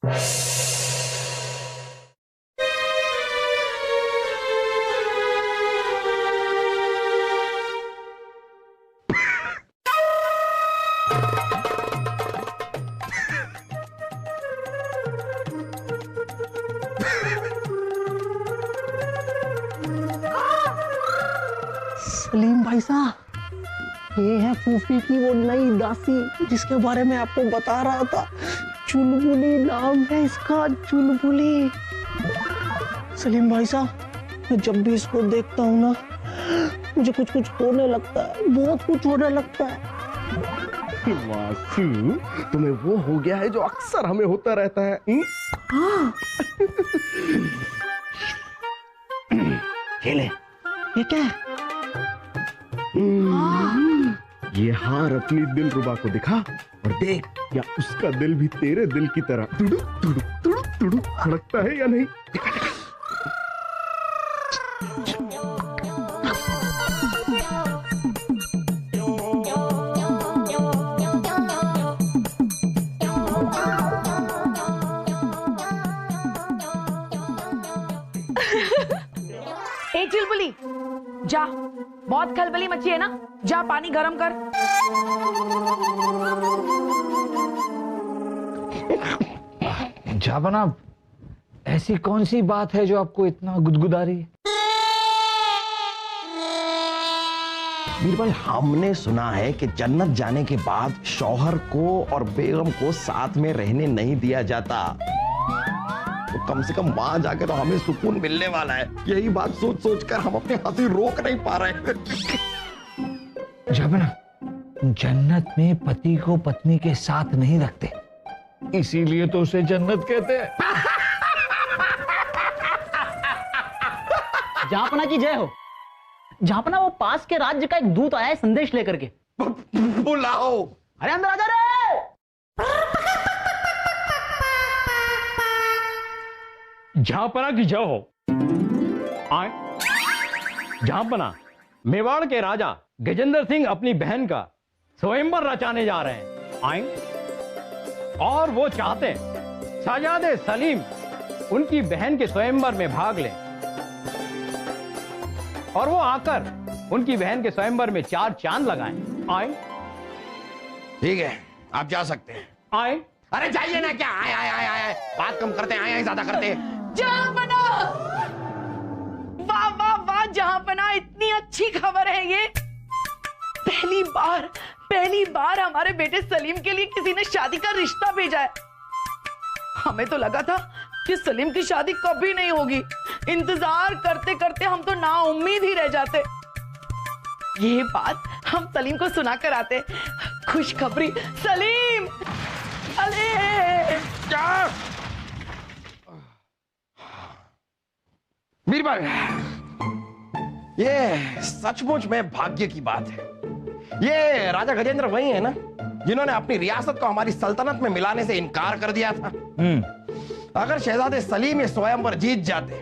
सलीम भाई साहब, ये है फूफी की वो नई दासी जिसके बारे में आपको बता रहा था। चुलबुली नाम है इसका, चुलबुली। सलीम भाई साहब, मैं जब भी इसको देखता हूँ ना, मुझे कुछ कुछ होने लगता है, बहुत कुछ होने लगता है। वासु, तुम्हें वो हो गया है जो अक्सर हमें होता रहता है। हाँ। खेले। ये क्या है? ये हार अपनी दिलरुबा को दिखा और देख, क्या उसका दिल भी तेरे दिल की तरह तुड़ुक तुड़ुक तुड़ुक तुड़ुक धड़कता है या नहीं। ए चुलबुली, जा, बहुत खलबली मची है ना, जा पानी गरम कर। जाबना, ऐसी कौन सी बात है जो आपको इतना गुदगुदा रही है? बीरबल, हमने सुना है कि जन्नत जाने के बाद शौहर को और बेगम को साथ में रहने नहीं दिया जाता। तो कम से कम वहां जाके तो हमें सुकून मिलने वाला है। यही बात सोच सोच कर हम अपनी हंसी रोक नहीं पा रहे। जाबना, जन्नत में पति को पत्नी के साथ नहीं रखते, इसीलिए तो उसे जन्नत कहते हैं। जहापना की जय हो। जहापना, वो पास के राज्य का एक दूत आया है संदेश लेकर के। बुलाओ। अरे अंदर आ जा रे। जहांपना की जय हो। आए। जहांपना, मेवाड़ के राजा गजेंद्र सिंह अपनी बहन का स्वयंवर रचाने जा रहे हैं। आए। और वो चाहते हैं शहजादे सलीम उनकी बहन के स्वयंवर में भाग लें और वो आकर उनकी बहन के स्वयंवर में 4 चांद लगाएं। आए। ठीक है, आप जा सकते हैं। आए। अरे जाइए ना, क्या आए आए आए आए, बात कम करते हैं, आए आए ज्यादा करते हैं। जहांपना, वाह वाह वाह जहांपना, इतनी अच्छी खबर है ये। पहली बार हमारे बेटे सलीम के लिए किसी ने शादी का रिश्ता भेजा है। हमें तो लगा था कि सलीम की शादी कभी नहीं होगी। इंतजार करते करते हम तो नाउम्मीद ही रह जाते। ये बात हम सलीम को सुनाकर आते। खुशखबरी, सलीम। अरे क्या? बीरबल, ये सचमुच में भाग्य की बात है। ये राजा गजेंद्र वही है ना जिन्होंने अपनी रियासत को हमारी सल्तनत में मिलाने से इनकार कर दिया था। अगर शहजादे सलीम ये स्वयंवर जीत जाते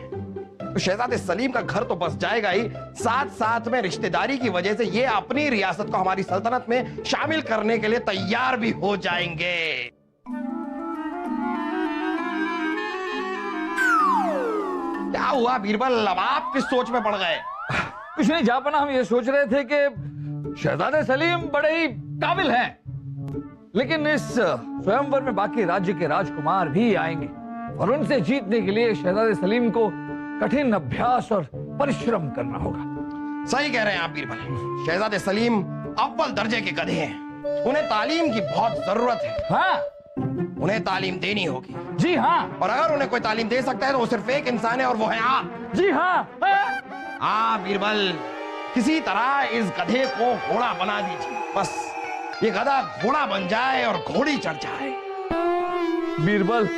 तो शहजादे सलीम का घर तो बस जाएगा ही, साथ साथ में रिश्तेदारी की वजह से ये अपनी रियासत को हमारी सल्तनत में शामिल करने के लिए तैयार भी हो जाएंगे। क्या हुआ बीरबल, अब आप किस सोच में पड़ गए? कुछ नहीं जहांपना, हम ये सोच रहे थे कि शहजादे सलीम बड़े ही काबिल हैं, लेकिन इस स्वयंवर में बाकी राज्य के राजकुमार भी आएंगे और उनसे जीतने के लिए शहजादे सलीम को कठिन अभ्यास और परिश्रम करना होगा। सही कह रहे हैं आप बीरबल। शहजादे सलीम अव्वल दर्जे के गधे हैं, उन्हें तालीम की बहुत जरूरत है। हाँ, उन्हें तालीम देनी होगी। जी हाँ। और अगर उन्हें कोई तालीम दे सकता है तो वो सिर्फ एक इंसान है और वो है आप। जी हाँ। हाँ बीरबल, किसी तरह इस गधे को घोड़ा बना दीजिए। बस ये गधा घोड़ा बन जाए और घोड़ी चढ़ जाए। बीरबल,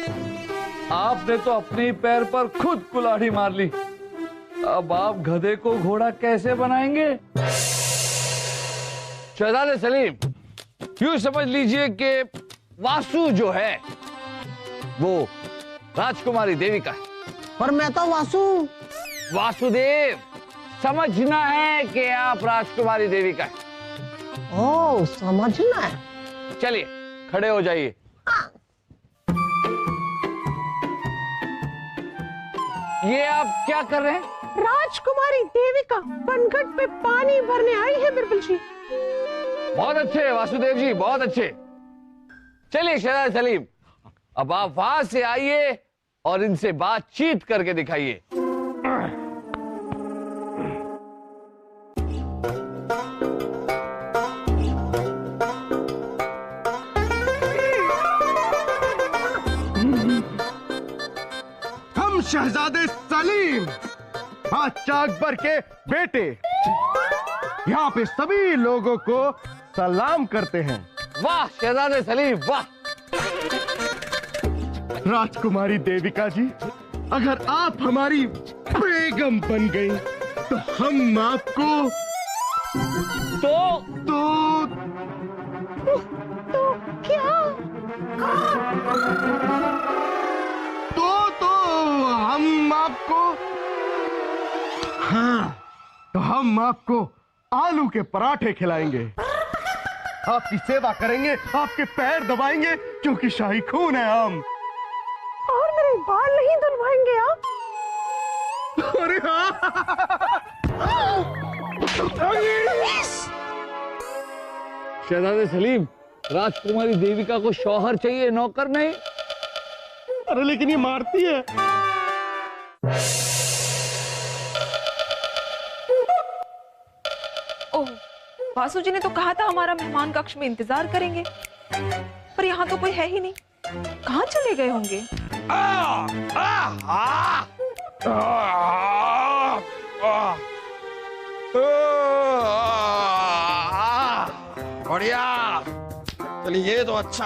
आपने तो अपने पैर पर खुद कुल्हाड़ी मार ली, अब आप गधे को घोड़ा कैसे बनाएंगे? शहजादे सलीम, यूं समझ लीजिए कि वासु जो है वो राजकुमारी देवी का है। पर मैं तो वासुदेव, समझना है कि आप राजकुमारी देवी का है। ओ, समझना है। चलिए खड़े हो जाइए। ये आप क्या कर रहे हैं? राजकुमारी देविका बनगढ़ पे पानी भरने आई है बिरबल जी। बहुत अच्छे वासुदेव जी, बहुत अच्छे। चलिए शहजादे सलीम, अब आप वहां से आइए और इनसे बातचीत करके दिखाइए। हम शहजादे सलीम बादशाह अकबर के बेटे यहाँ पे सभी लोगों को सलाम करते हैं। वाह शहजादे सलीम, वाह। राजकुमारी देविका जी, अगर आप हमारी बेगम बन गई तो हम आपको तो क्या? तो हम आपको, हाँ, तो हम आपको आलू के पराठे खिलाएंगे, आपकी सेवा करेंगे, आपके पैर दबाएंगे क्योंकि शाही खून है हम। और मेरे बाल नहीं धुलवाएंगे आप? अरे शहजादे सलीम, राजकुमारी देविका को शौहर चाहिए, नौकर नहीं। अरे लेकिन ये मारती है। ओह, वासु जी ने तो कहा था हमारा मेहमान कक्ष में इंतजार करेंगे, पर यहाँ तो कोई है ही नहीं। कहाँ चले गए होंगे? बढ़िया, चलिए ये तो अच्छा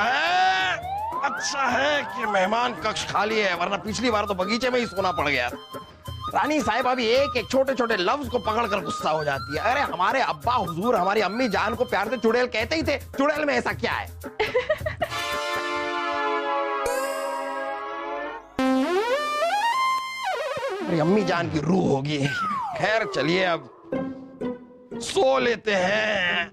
है कि मेहमान कक्ष खाली है, वरना पिछली बार तो बगीचे में ही सोना पड़ गया। रानी साहिबा भी एक एक छोटे छोटे लफ्ज को पकड़कर गुस्सा हो जाती है। अरे हमारे अब्बा हुजूर हमारी अम्मी जान को प्यार से चुड़ैल कहते ही थे, चुड़ैल में ऐसा क्या है? अरे अम्मी जान की रूह होगी। खैर चलिए अब सो लेते हैं।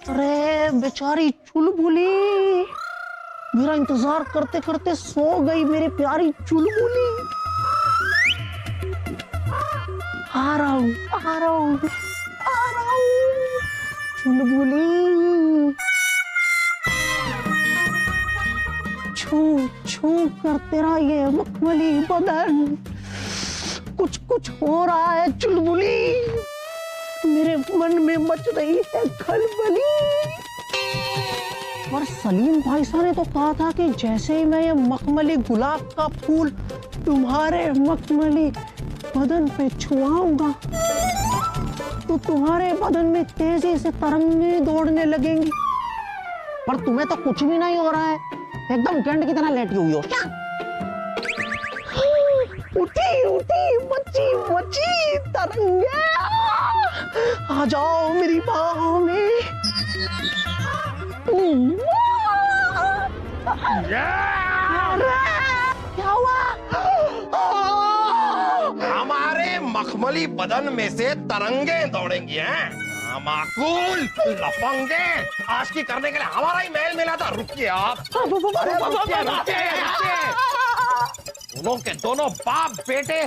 अरे बेचारी चुलबुली, मेरा इंतजार करते करते सो गई मेरी प्यारी चुलबुली। आ रहा हूँ चुलबुली। छू छू कर तेरा ये मखमली बदन, कुछ हो रहा है चुलबुली, मेरे मन में मच रही है खलबली। और सलीम भाई साहब ने तो कहा था कि जैसे ही मैं ये मखमली गुलाब का फूल तुम्हारे मखमली बदन पे छुआऊंगा तो तुम्हारे बदन में तेजी से तरंगें दौड़ने लगेंगी। पर तुम्हें तो कुछ भी नहीं हो रहा है, एकदम गेंड की तरह लेटी हुई हो। उठी बच्ची तरंगे, आ जाओ मेरी बाहों में। क्या हुआ? हमारे मखमली बदन में से तरंगे दौड़ेंगी हैं? माकूल लफंगे, आशिकी करने के लिए हमारा ही महल मिला था। रुकिए आप, दोनों के दोनों बाप बेटे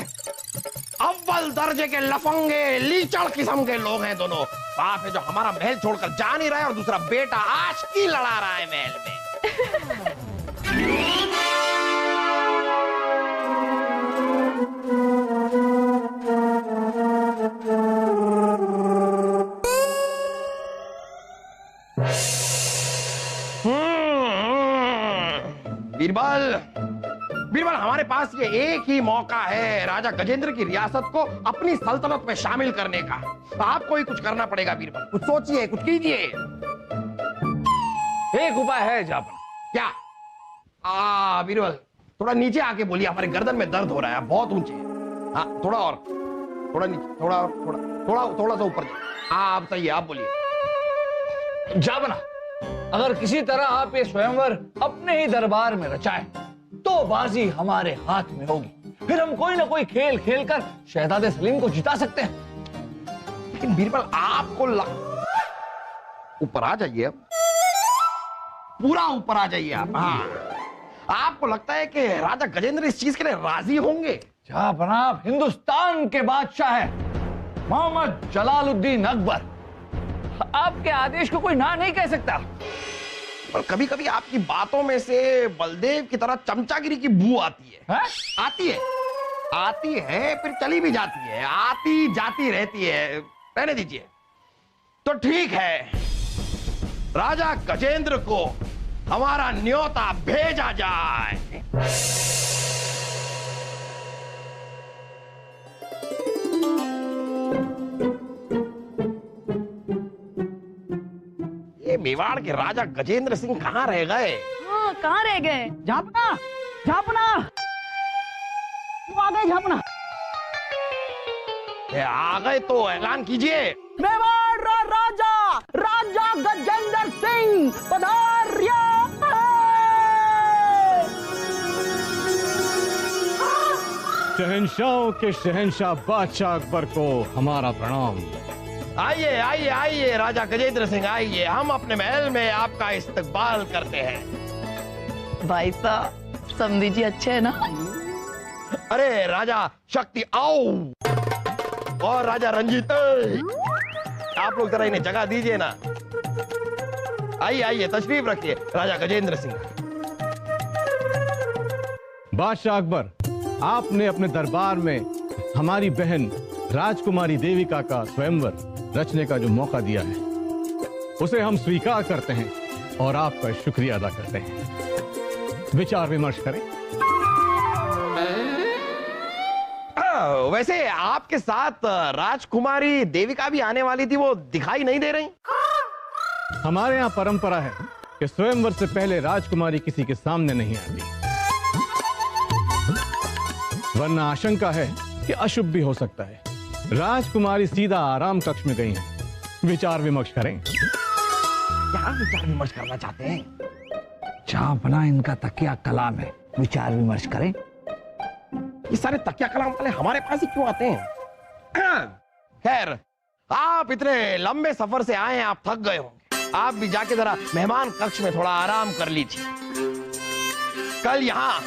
अव्वल दर्जे के लफंगे लीचड़ किस्म के लोग हैं। दोनों बाप है जो हमारा महल छोड़कर जा नहीं रहा है और दूसरा बेटा आशिकी लड़ा रहा है महल में। बीरबल हमारे पास ये एक ही मौका है राजा गजेंद्र की रियासत को अपनी सल्तनत में शामिल करने का। आपको ही कुछ करना पड़ेगा बीरबल, कुछ सोचिए, कुछ कीजिए। एक उपाय है जापना। क्या? बीरबल थोड़ा नीचे आके बोलिए, हमारे गर्दन में दर्द हो रहा है, बहुत ऊंचे। हाँ थोड़ा और, थोड़ा नीचे, थोड़ा और, थोड़ा सा ऊपर। आप सही है, आप बोलिए। जापना, अगर किसी तरह आप ये स्वयंवर अपने ही दरबार में रचाएं तो बाजी हमारे हाथ में होगी। फिर हम कोई ना कोई खेल खेलकर शहजादे सलीम को जिता सकते हैं। लेकिन बीरबल आपको ऊपर आ जाइए, अब पूरा ऊपर आ जाइए आप। हाँ, आपको लगता है कि राजा गजेंद्र इस चीज के लिए राजी होंगे? जनाब, हिंदुस्तान के बादशाह है मोहम्मद जलालुद्दीन अकबर, आपके आदेश को कोई ना नहीं कह सकता। पर कभी कभी आपकी बातों में से बलदेव की तरह चमचागिरी की बू आती है। आती है फिर चली भी जाती है, आती जाती रहती है। रहने दीजिए। तो ठीक है, राजा गजेंद्र को हमारा न्योता भेजा जाए। ये मेवाड़ के राजा गजेंद्र सिंह कहाँ रह गए? हाँ, कहाँ रह गए? झापना, झापना, वो आ गए झापना। आ गए तो ऐलान कीजिए। मेवाड़ राजा, राजा गजेंद्र सिंह पधारिया। शहंशाहों के शहंशाह बादशाह अकबर को हमारा प्रणाम। आइए आइए आइए राजा गजेंद्र सिंह, आइए, हम अपने महल में आपका इस्तकबाल करते हैं। भाई साहब, समधी जी अच्छे है ना? अरे राजा शक्ति आओ, और राजा रंजीत आप लोग जरा इन्हें जगह दीजिए ना। आइए आइए, तशरीफ रखिए राजा गजेंद्र सिंह। बादशाह अकबर, आपने अपने दरबार में हमारी बहन राजकुमारी देविका का स्वयंवर रचने का जो मौका दिया है, उसे हम स्वीकार करते हैं और आपका शुक्रिया अदा करते हैं। विचार विमर्श करें। वैसे आपके साथ राजकुमारी देविका भी आने वाली थी, वो दिखाई नहीं दे रही। हमारे यहाँ परंपरा है कि स्वयंवर से पहले राजकुमारी किसी के सामने नहीं आती, वरना आशंका है कि अशुभ भी हो सकता है। राजकुमारी सीधा आराम कक्ष में गई हैं। विचार विमर्श करें। क्या विचार विमर्श करना चाहते हैं? जहां बना इनका तकिया कलाम है, विचार विमर्श करें। ये सारे तकिया कलाम वाले हमारे पास ही क्यों आते हैं? खैर, आप इतने लंबे सफर से आए हैं, आप थक गए होंगे। आप भी जाके जरा मेहमान कक्ष में थोड़ा आराम कर लीजिए। कल यहाँ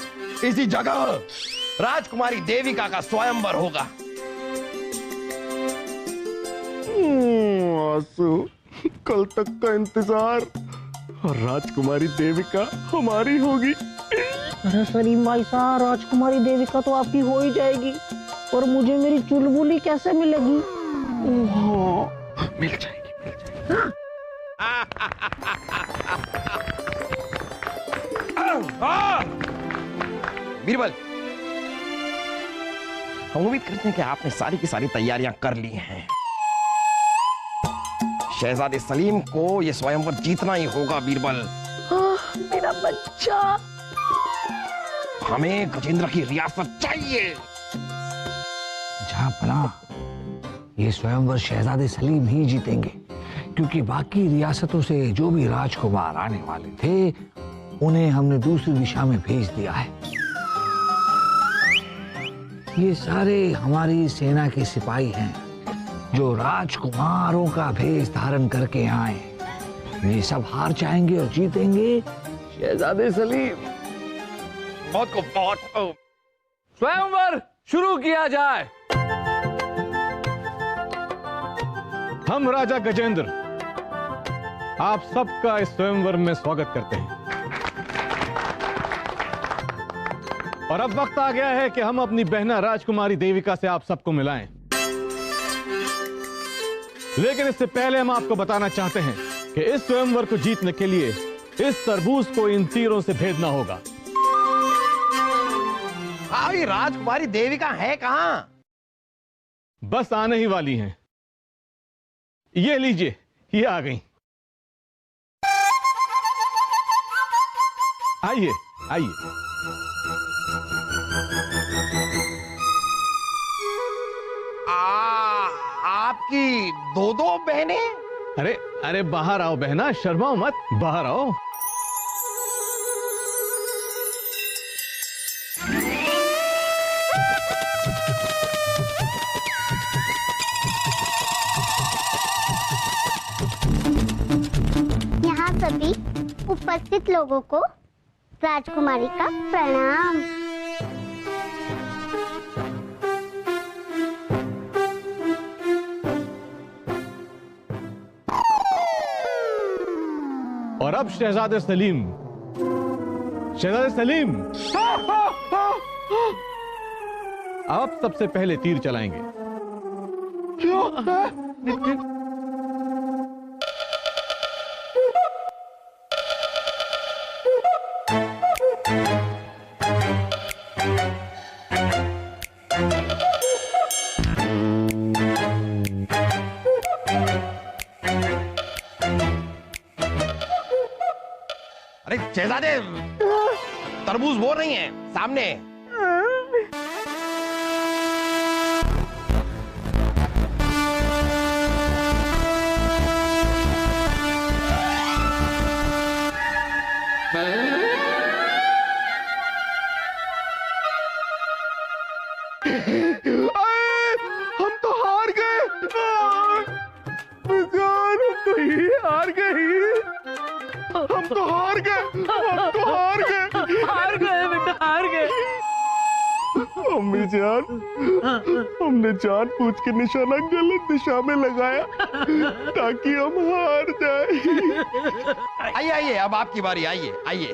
इसी जगह राजकुमारी देविका का स्वयंवर होगा। आंसू, कल तक का इंतजार, और राजकुमारी देविका हमारी होगी। अरे सलीम भाई साहब, राजकुमारी देविका तो आपकी हो ही जाएगी, और मुझे मेरी चुलबुली कैसे मिलेगी? मिल जाएगी, मिल जाएगी। बीरबल, हम उम्मीद करते हैं कि आपने सारी की सारी तैयारियां कर ली हैं। शहजादे सलीम को यह स्वयंवर जीतना ही होगा बीरबल। मेरा बच्चा। हमें गजेंद्र की रियासत चाहिए। जहां पना ये स्वयंवर शहजादे सलीम ही जीतेंगे, क्योंकि बाकी रियासतों से जो भी राजकुमार आने वाले थे, उन्हें हमने दूसरी दिशा में भेज दिया है। ये सारे हमारी सेना के सिपाही हैं, जो राजकुमारों का भेष धारण करके आए। ये सब हार जाएंगे और जीतेंगे शहजादे सलीम। बहुत को बहुत। स्वयंवर शुरू किया जाए। हम राजा गजेंद्र आप सबका इस स्वयंवर में स्वागत करते हैं, और अब वक्त आ गया है कि हम अपनी बहना राजकुमारी देविका से आप सबको मिलाएं। लेकिन इससे पहले हम आपको बताना चाहते हैं कि इस स्वयंवर को जीतने के लिए इस तरबूज को इन तीरों से भेदना होगा। ये राजकुमारी देविका है कहां? बस आने ही वाली हैं। ये लीजिए, ये आ गई। आइए आइए। आपकी दो दो बहनें? अरे अरे बाहर आओ बहना, शर्माओ मत, बाहर आओ। सभी उपस्थित लोगों को राजकुमारी का प्रणाम। और अब शहजादे सलीम, शहजादे सलीम, आप सबसे पहले तीर चलाएंगे। अरे शहजादे, तरबूज वो नहीं है, सामने। हम तो हार गए, हार गए, हम तो हार गए, हम तो हार गए, हार गए बेटा, हार गए। अम्मी जान, हमने जानबूझ के निशाना गलत दिशा में लगाया ताकि हम हार जाए। आइए आइए, अब आपकी बारी, आइए आइए।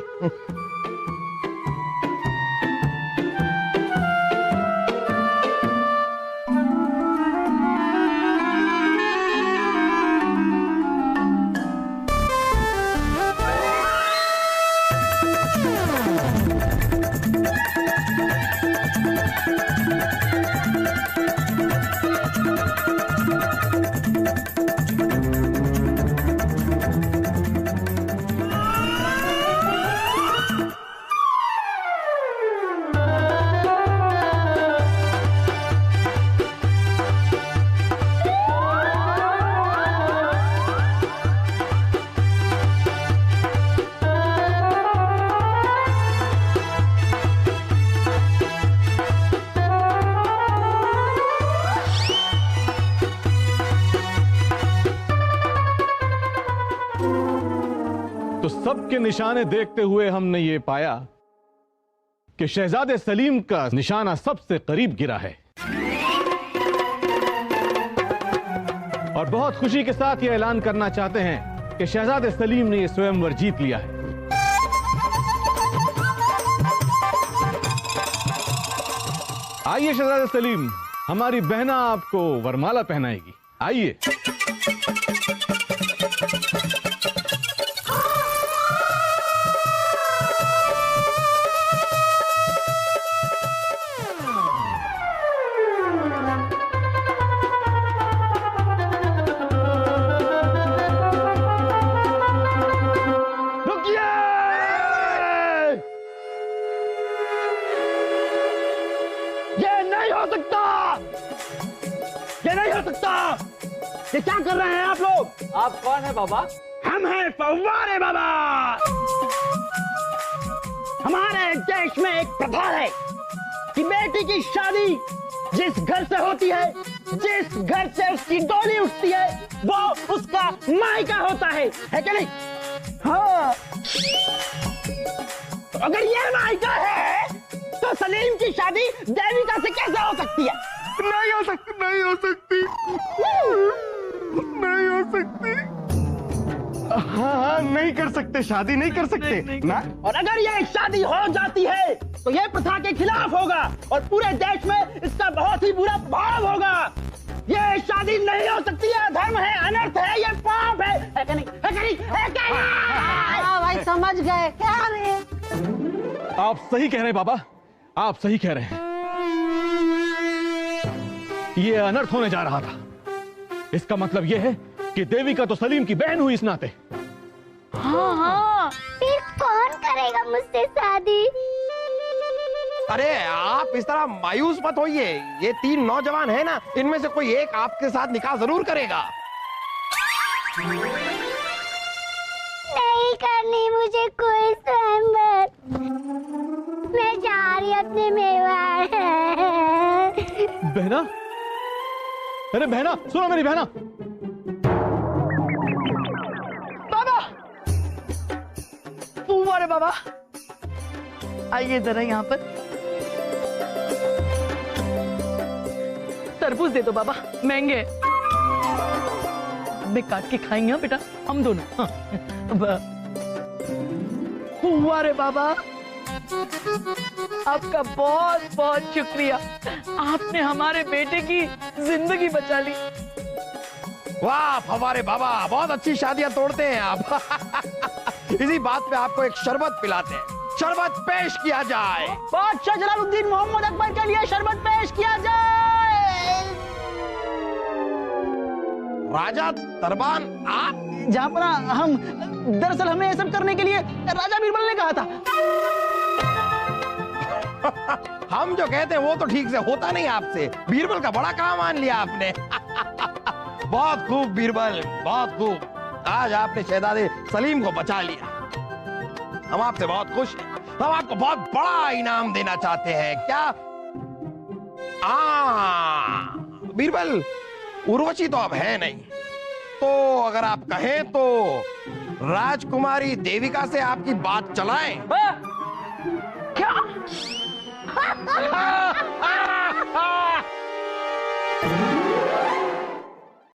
तो सबके निशाने देखते हुए हमने ये पाया कि शहजादे सलीम का निशाना सबसे करीब गिरा है। और बहुत खुशी के साथ ये ऐलान करना चाहते हैं कि शहजादे सलीम ने ये स्वयंवर जीत लिया है। आइए शहजादे सलीम, हमारी बहना आपको वरमाला पहनाएगी। आइए। ये क्या कर रहे हैं आप लोग? आप कौन है बाबा? हम हैं फव्वारे बाबा। हमारे देश में एक प्रथा है कि बेटी की शादी जिस घर से होती है, जिस घर से उसकी डोली उठती है, वो उसका मायका होता है कि नहीं? हाँ। तो अगर ये मायका है तो सलीम की शादी देविका से कैसे हो सकती है? नहीं हो सकती, नहीं हो सकती, नहीं हो सकती। हाँ, नहीं कर सकते, शादी नहीं कर सकते ना। और अगर ये शादी हो जाती है तो ये प्रथा के खिलाफ होगा और पूरे देश में इसका बहुत ही बुरा प्रभाव होगा। ये शादी नहीं हो सकती है, धर्म है, अनर्थ है, ये पाप है कि नहीं? है कि नहीं? है कि नहीं? हाँ भाई, समझ गए क्या रे? आप सही कह रहे हैं बाबा, आप सही कह रहे हैं। ये अनर्थ होने जा रहा था। इसका मतलब यह है कि देविका तो सलीम की बहन हुई इस नाते। हाँ हाँ, फिर कौन करेगा मुझसे शादी? अरे आप इस तरह मायूस मत होइए, ये 3 नौजवान है ना, इनमें से कोई एक आपके साथ निकाह जरूर करेगा। नहीं करनी मुझे कोई स्वयंवर, मैं जा रही अपने मेवाड़। बहना, अरे बहना, सुनो मेरी बहना। बाबा, अरे बाबा, आइए जरा यहाँ पर। तरबूज दे दो बाबा, महंगे में काट के खाएंगे बेटा हम दोनों। हाँ। हुआ रे बाबा, आपका बहुत बहुत शुक्रिया, आपने हमारे बेटे की जिंदगी बचा ली। वाह फवारे बाबा, बहुत अच्छी शादियां तोड़ते हैं आप। इसी बात पे आपको एक शरबत पिलाते हैं। शरबत पेश किया जाए। बादशाह जलालुद्दीन मोहम्मद अकबर के लिए शरबत पेश किया जाए। राजा तरबान आप? जहाँ पर हम, दरअसल हमें ये सब करने के लिए राजा बीरबल ने कहा था। हम जो कहते हैं वो तो ठीक से होता नहीं आपसे। बीरबल का बड़ा काम मान लिया आपने। बहुत खूब बीरबल, बहुत खूब। आज आपने शहजादे सलीम को बचा लिया। हम आपसे बहुत खुश हैं। हम आपको बहुत बड़ा इनाम देना चाहते हैं। क्या? बीरबल, उर्वशी तो अब है नहीं, तो अगर आप कहें तो राजकुमारी देविका से आपकी बात चलाएं। क्या?